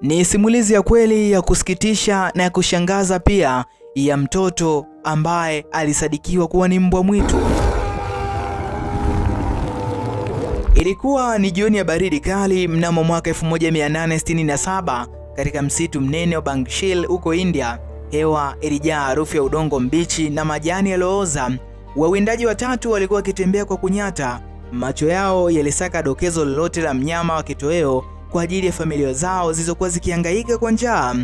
Ni simulizi ya kweli ya kusikitisha na ya kushangaza pia ya mtoto ambaye alisadikiwa kuwa ni mbwa mwitu. Ilikuwa ni jioni ya baridi kali mnamo mwaka 1867 katika msitu mnene wa Bangshil huko India. Hewa ilijaa harufu ya udongo mbichi na majani yaliyooza. Wawindaji watatu walikuwa wakitembea kwa kunyata, macho yao yalisaka dokezo lolote la mnyama wa kitoweo kwa ajili ya familia zao zilizokuwa zikihangaika kwa njaa.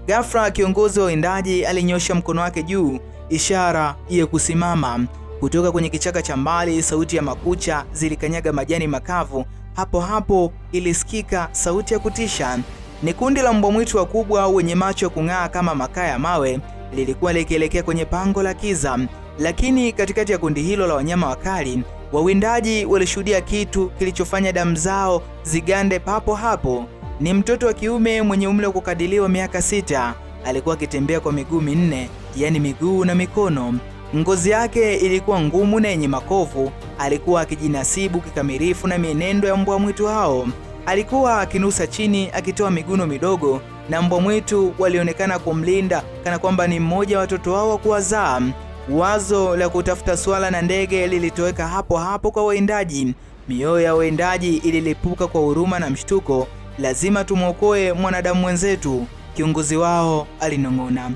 Ghafla kiongozi wa wawindaji alinyosha mkono wake juu, ishara ya kusimama. Kutoka kwenye kichaka cha mbali, sauti ya makucha zilikanyaga majani makavu. Hapo hapo ilisikika sauti ya kutisha. Ni kundi la mbwa mwitu wakubwa wenye macho kung'aa kama makaa ya mawe lilikuwa likielekea kwenye pango la kiza. Lakini katikati ya kundi hilo la wanyama wakali, wawindaji walishuhudia kitu kilichofanya damu zao zigande papo hapo. Ni mtoto wa kiume mwenye umri wa kukadiriwa miaka 6. Alikuwa akitembea kwa miguu minne, yani miguu na mikono. Ngozi yake ilikuwa ngumu na yenye makovu. Alikuwa akijinasibu kikamilifu na mienendo ya mbwa mwitu hao. Alikuwa akinusa chini akitoa miguno midogo, na mbwa mwitu walionekana kumlinda kana kwamba ni mmoja wa watoto wao wa kuwazaa. Wazo la kutafuta swala na ndege lilitoweka hapo hapo kwa wawindaji. Mioyo ya wawindaji ililipuka kwa huruma na mshtuko. Lazima tumwokoe mwanadamu mwenzetu, kiongozi wao alinong'ona.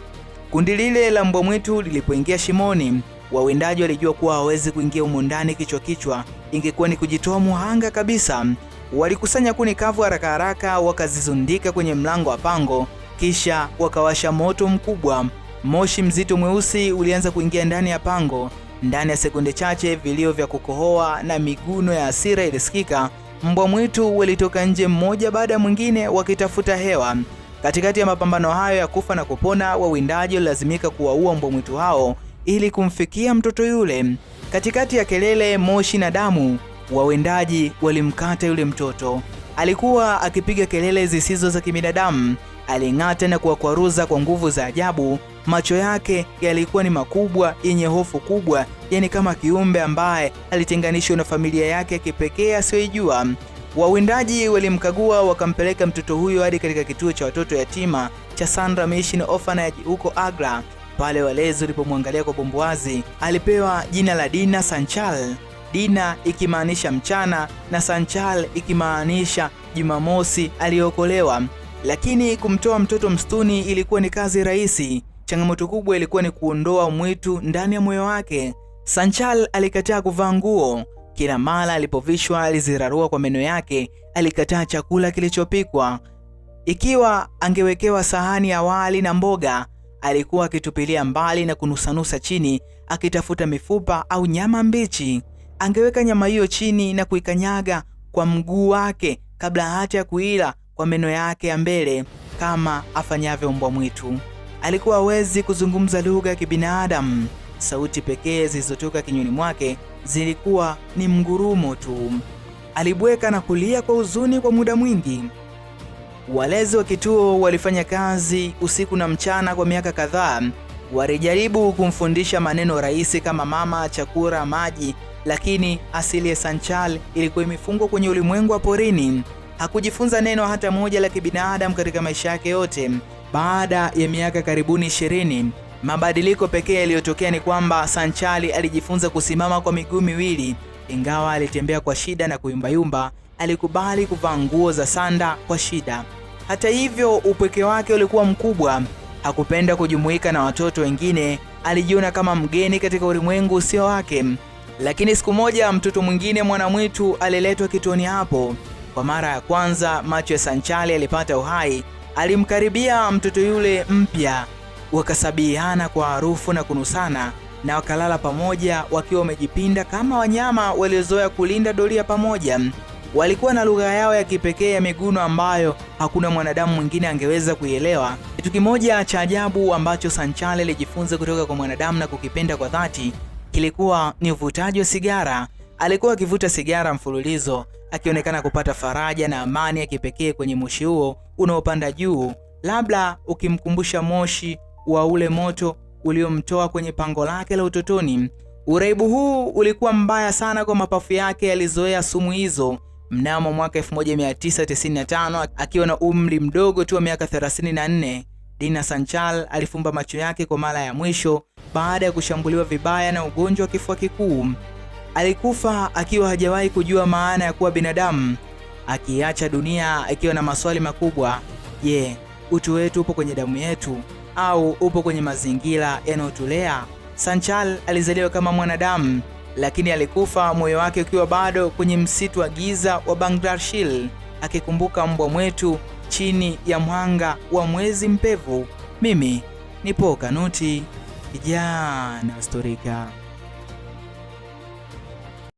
Kundi lile la mbwa mwitu lilipoingia shimoni, wawindaji walijua kuwa hawezi kuingia humo ndani kichwa. Ingekuwa ni kujitoa muhanga kabisa. Walikusanya kuni kavu haraka haraka, wakazizundika kwenye mlango wa pango, kisha wakawasha moto mkubwa. Moshi mzito mweusi ulianza kuingia ndani ya pango. Ndani ya sekunde chache, vilio vya kukohoa na miguno ya hasira ilisikika. Mbwa mwitu walitoka nje mmoja baada ya mwingine wakitafuta hewa. Katikati ya mapambano hayo ya kufa na kupona, wawindaji walilazimika kuwaua mbwa mwitu hao ili kumfikia mtoto yule. Katikati ya kelele, moshi na damu, wawindaji walimkata yule mtoto. Alikuwa akipiga kelele zisizo za kibinadamu. Aling'ata na kuwakwaruza kwa nguvu za ajabu. Macho yake yalikuwa ni makubwa, yenye hofu kubwa, yani kama kiumbe ambaye alitenganishwa na familia yake ya kipekee asiyojua. Wawindaji walimkagua, wakampeleka mtoto huyo hadi katika kituo cha watoto yatima cha Sandra Mission Orphanage huko Agra. Pale walezi walipomwangalia kwa bumbuazi, alipewa jina la Dina Sanchal. Dina ikimaanisha mchana na Sanchal ikimaanisha Jumamosi aliokolewa. Lakini kumtoa mtoto msituni ilikuwa ni kazi rahisi. Changamoto kubwa ilikuwa ni kuondoa mwitu ndani ya moyo wake. Sanchal alikataa kuvaa nguo. Kila mara alipovishwa alizirarua kwa meno yake. Alikataa chakula kilichopikwa. Ikiwa angewekewa sahani ya wali na mboga, alikuwa akitupilia mbali na kunusanusa chini akitafuta mifupa au nyama mbichi. Angeweka nyama hiyo chini na kuikanyaga kwa mguu wake kabla hata ya kuila kwa meno yake ya mbele kama afanyavyo mbwa mwitu. Alikuwa hawezi kuzungumza lugha ya kibinadamu. Sauti pekee zilizotoka kinywani mwake zilikuwa ni mgurumo tu. Alibweka na kulia kwa huzuni kwa muda mwingi. Walezi wa kituo walifanya kazi usiku na mchana kwa miaka kadhaa. Walijaribu kumfundisha maneno rahisi kama mama, chakula, maji, lakini asili ya Sanchal ilikuwa imefungwa kwenye ulimwengu wa porini. Hakujifunza neno hata moja la kibinadamu katika maisha yake yote. Baada ya miaka karibuni 20, mabadiliko pekee yaliyotokea ni kwamba Sanchal alijifunza kusimama kwa miguu miwili. Ingawa alitembea kwa shida na kuyumbayumba, alikubali kuvaa nguo za sanda kwa shida. Hata hivyo, upweke wake ulikuwa mkubwa. Hakupenda kujumuika na watoto wengine. Alijiona kama mgeni katika ulimwengu usio wake. Lakini siku moja, mtoto mwingine mwanamwitu aliletwa kituoni hapo. Kwa mara ya kwanza, macho ya Sanchal yalipata uhai. Alimkaribia mtoto yule mpya, wakasabihiana kwa harufu na kunusana, na wakalala pamoja wakiwa wamejipinda kama wanyama waliozoea kulinda doria pamoja. Walikuwa na lugha yao ya kipekee ya miguno ambayo hakuna mwanadamu mwingine angeweza kuielewa. Kitu kimoja cha ajabu ambacho Sanchal alijifunza kutoka kwa mwanadamu na kukipenda kwa dhati kilikuwa ni uvutaji wa sigara. Alikuwa akivuta sigara mfululizo, akionekana kupata faraja na amani ya kipekee kwenye moshi huo unaopanda juu, labda ukimkumbusha moshi wa ule moto uliomtoa kwenye pango lake la utotoni. Uraibu huu ulikuwa mbaya sana kwa mapafu yake, yalizoea sumu hizo. Mnamo mwaka 1995 akiwa na umri mdogo tu wa miaka 34, Dina Sanchal alifumba macho yake kwa mara ya mwisho baada ya kushambuliwa vibaya na ugonjwa wa kifua kikuu. Alikufa akiwa hajawahi kujua maana ya kuwa binadamu, akiacha dunia akiwa na maswali makubwa. Je, utu wetu upo kwenye damu yetu au upo kwenye mazingira yanayotulea? Sanchal alizaliwa kama mwanadamu, lakini alikufa moyo wake ukiwa bado kwenye msitu wa giza wa Bangshal, akikumbuka mbwa mwetu chini ya mwanga wa mwezi mpevu. Mimi ni Paul Kanuti, kijana historika.